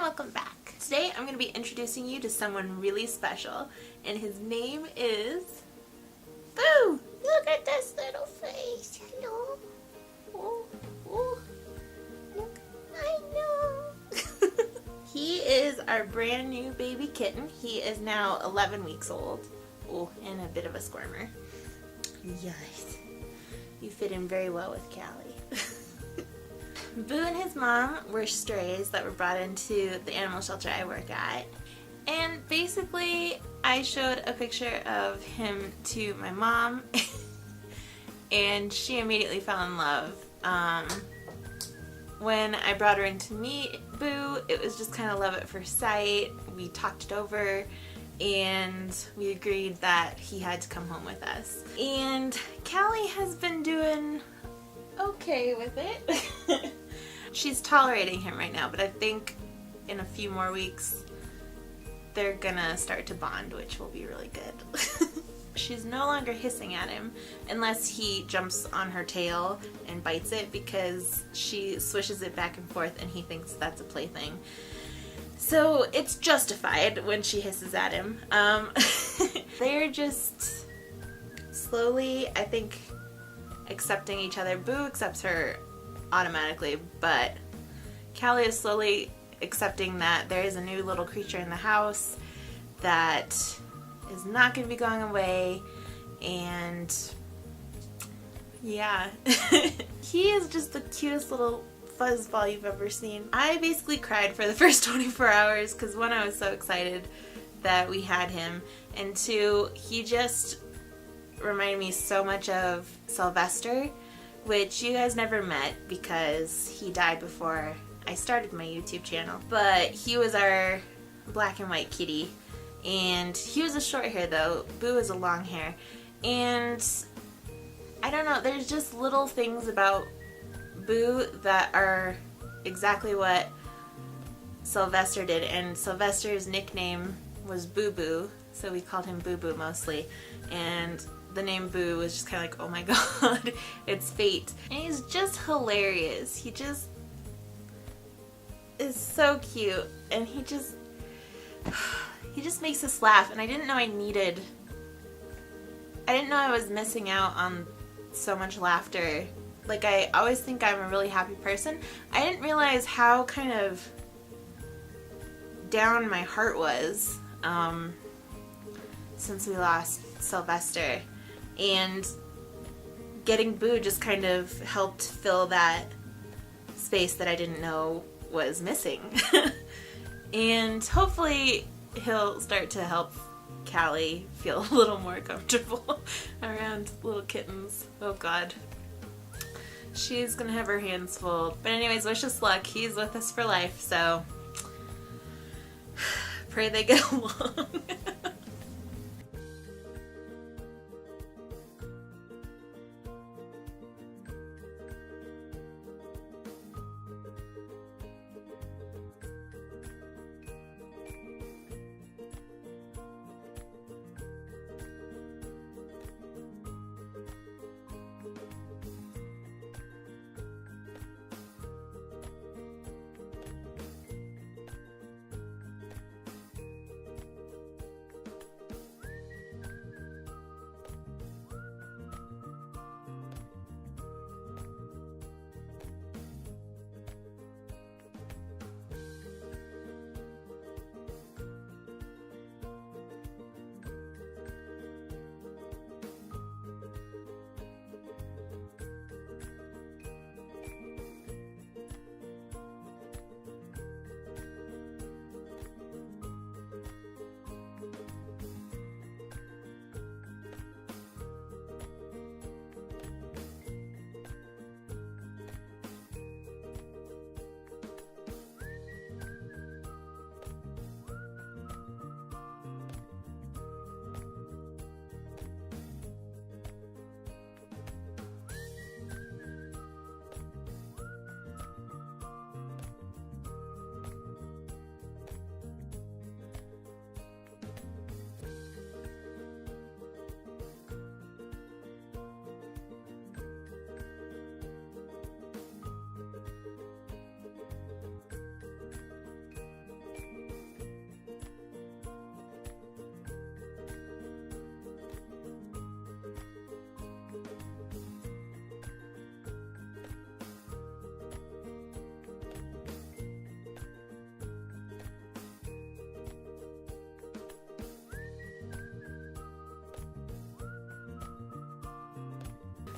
welcome back. Today I'm going to be introducing you to someone really special, and his name is Boo! Look at this little face. Hello. Oh, oh. Look, I know. He is our brand new baby kitten. He is now 11 weeks old. Oh, and a bit of a squirmer. Yes. You fit in very well with Callie. Boo and his mom were strays that were brought into the animal shelter I work at. And basically, I showed a picture of him to my mom, and she immediately fell in love. When I brought her in to meet Boo, it was just kind of love at first sight. We talked it over, and we agreed that he had to come home with us. And Callie has been doing okay with it. She's tolerating him right now, but I think in a few more weeks they're gonna start to bond, which will be really good. She's no longer hissing at him unless he jumps on her tail and bites it, because she swishes it back and forth and he thinks that's a plaything. So it's justified when she hisses at him. They're just slowly, I think, accepting each other. Boo accepts her automatically, but Callie is slowly accepting that there is a new little creature in the house that is not going to be going away, and yeah. He is just the cutest little fuzzball you've ever seen. I basically cried for the first 24 hours because one, I was so excited that we had him, and two, he just reminded me so much of Sylvester, which you guys never met because he died before I started my YouTube channel. But he was our black and white kitty, and he was a short hair though. Boo is a long hair, and I don't know, there's just little things about Boo that are exactly what Sylvester did, and Sylvester's nickname was Boo Boo, so we called him Boo Boo mostly, and the name Boo was just kind of like, oh my god, it's fate. And he's just hilarious. He just is so cute, and he just makes us laugh, and I didn't know I was missing out on so much laughter. Like, I always think I'm a really happy person. I didn't realize how kind of down my heart was since we lost Sylvester. And getting Boo just kind of helped fill that space that I didn't know was missing. And hopefully he'll start to help Callie feel a little more comfortable around little kittens. Oh god. She's gonna have her hands full. But anyways, wish us luck. He's with us for life, so pray they get along.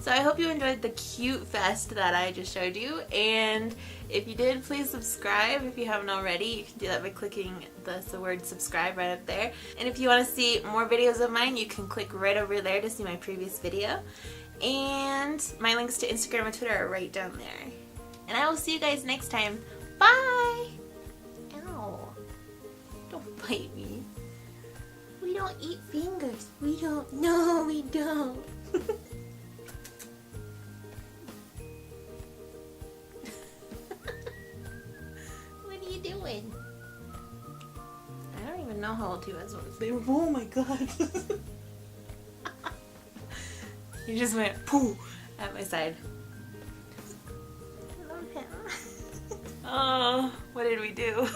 So I hope you enjoyed the cute vest that I just showed you, and if you did, please subscribe if you haven't already. You can do that by clicking the word subscribe right up there. And if you want to see more videos of mine, you can click right over there to see my previous video. And my links to Instagram and Twitter are right down there. And I will see you guys next time. Bye! Ow. Don't bite me. We don't eat fingers. We don't. No, we don't. What are you doing? I don't even know how old he was. Oh my god. He just went poo at my side. I love him. Oh, what did we do?